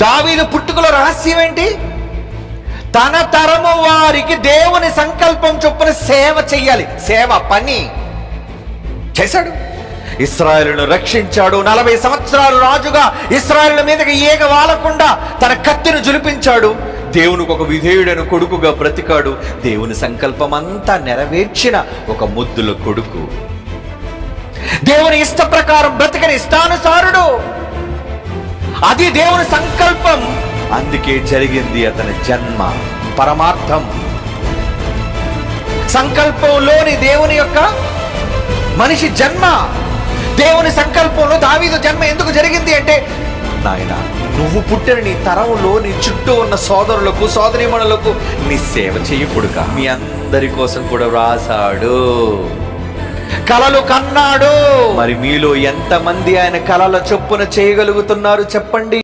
దావీదు పుట్టుకలో రహస్యం ఏంటి? తన తరము వారికి దేవుని సంకల్పం చొప్పున సేవ చెయ్యాలి. సేవ పని చేశాడు. ఇశ్రాయేలును రక్షించాడు. 40 సంవత్సరాలు రాజుగా ఇశ్రాయేలు మీదకి ఈగ వాలకుండా తన కత్తిని జులిపించాడు. దేవునికి ఒక విధేయుడైన కొడుకుగా బ్రతికాడు. దేవుని సంకల్పం అంతా నెరవేర్చిన ఒక ముద్దుల కొడుకు, దేవుని ఇష్ట ప్రకారం బ్రతికని ఇష్టానుసారుడు. అది దేవుని సంకల్పం. అందుకే జరిగింది అతని జన్మ. పరమార్థం సంకల్పంలోని దేవుని యొక్క మనిషి జన్మ. దేవుని సంకల్పంలో దావీదు జన్మ ఎందుకు జరిగింది అంటే, నాయన నువ్వు పుట్టిన నీ తరంలో నీ చుట్టూ ఉన్న సోదరులకు సోదరీమణులకు నీ సేవ చేయకుడుగా మీ అందరి కోసం కూడా వ్రాసాడు. కలలు కన్నాడు. మరి మీలో ఎంతమంది ఆయన కలల చొప్పున చేయగలుగుతున్నారు చెప్పండి?